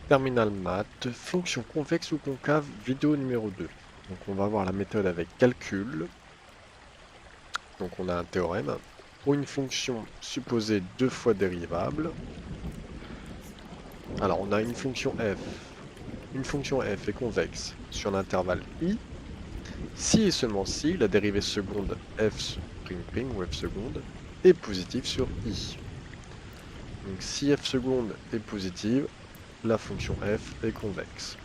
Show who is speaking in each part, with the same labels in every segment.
Speaker 1: Terminal maths, fonction convexe ou concave, vidéo numéro 2. Donc on va voir la méthode avec calcul. Donc on a un théorème. Pour une fonction supposée deux fois dérivable, alors on a une fonction f. Une fonction f est convexe sur l'intervalle i, si et seulement si la dérivée seconde f' ou f seconde est positive sur i. Donc si f seconde est positive, la fonction f est convexe.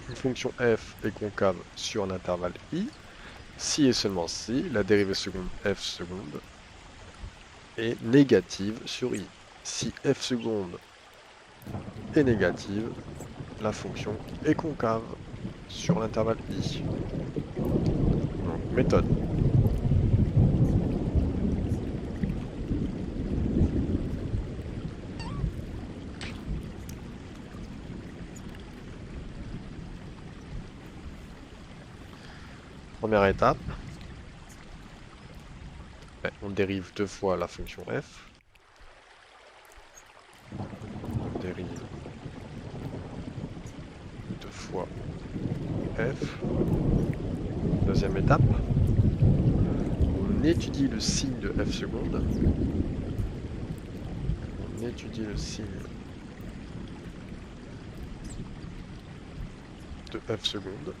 Speaker 1: Une fonction f est concave sur l'intervalle i, si et seulement si la dérivée seconde f seconde est négative sur i. Si f seconde est négative, la fonction est concave sur l'intervalle i. Donc, méthode. Première étape, on dérive deux fois la fonction f. On dérive deux fois f. Deuxième étape, on étudie le signe de f seconde. On étudie le signe de f seconde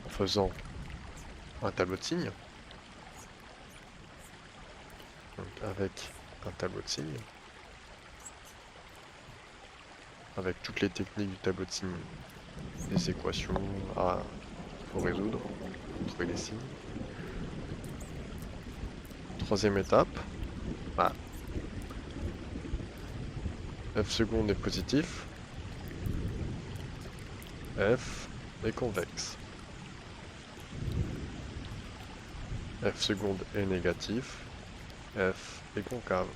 Speaker 1: en faisant un tableau de signes. Donc avec un tableau de signes, avec toutes les techniques du tableau de signes, les équations faut résoudre, trouver les signes. Troisième étape, f seconde est positif, f est convexe. F seconde est négatif, f est concave.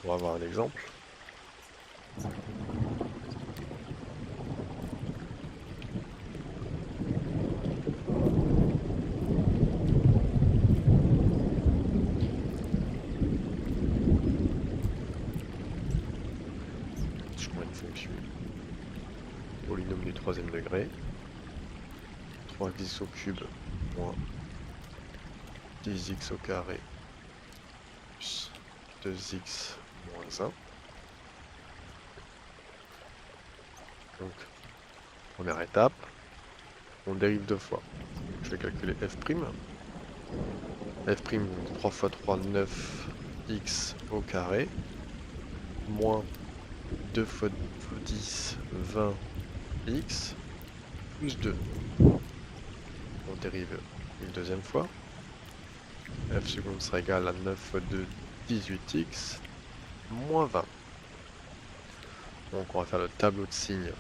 Speaker 1: On va voir un exemple. Je prends une fonction polynôme du troisième degré. 3x au cube moins 10x au carré plus 2x moins 1. Donc, première étape, on dérive deux fois. Je vais calculer f'. F', 3 fois 3, 9x au carré, moins 2 fois 10, 20x, plus 2. On dérive une deuxième fois. F seconde sera égal à 9 fois 2, 18x, moins 20. Donc on va faire le tableau de signes.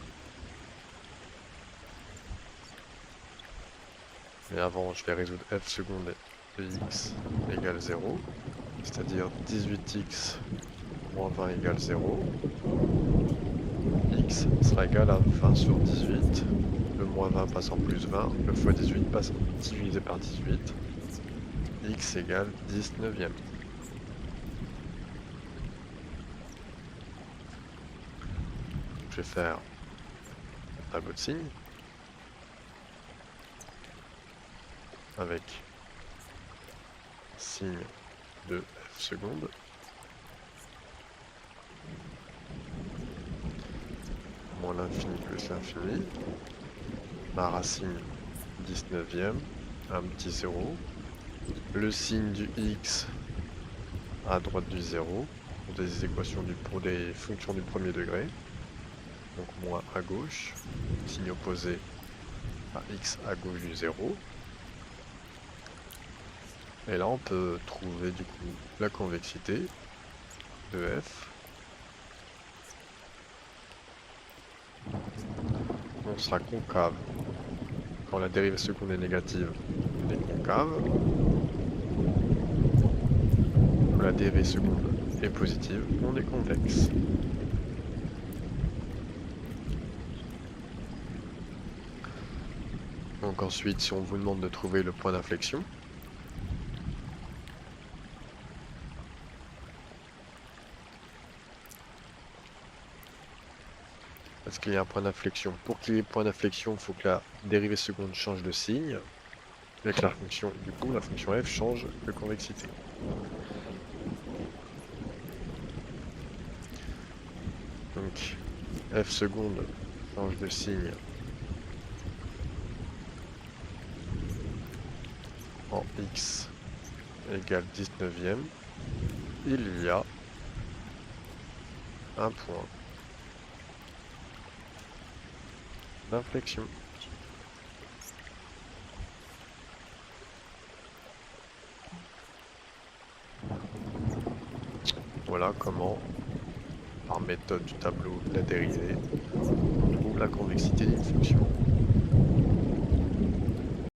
Speaker 1: Mais avant, je vais résoudre f seconde de x égale 0, c'est-à-dire 18x moins 20 égale 0. X sera égal à 20 sur 18. Le moins 20 passe en plus 20. Le fois 18 passe divisé par 18. X égale 19e. Je vais faire un tableau de signes avec signe de f seconde. Moins l'infini plus l'infini. Ma racine 19e. Un petit 0. Le signe du x à droite du 0. Pour des équations pour des fonctions du premier degré. Donc moins à gauche. Signe opposé à x à gauche du 0. Et là, on peut trouver du coup la convexité de f. On sera concave. Quand la dérivée seconde est négative, on est concave. Quand la dérivée seconde est positive, on est convexe. Donc ensuite, si on vous demande de trouver le point d'inflexion, Parce qu'il y a un point d'inflexion. Pour qu'il y ait point d'inflexion, il faut que la dérivée seconde change de signe. Et que la fonction, du coup, la fonction f change de convexité. Donc, f seconde change de signe en x égale 19e. Il y a un point d'inflexion. Voilà comment, par méthode du tableau de la dérivée, on trouve la convexité d'une fonction.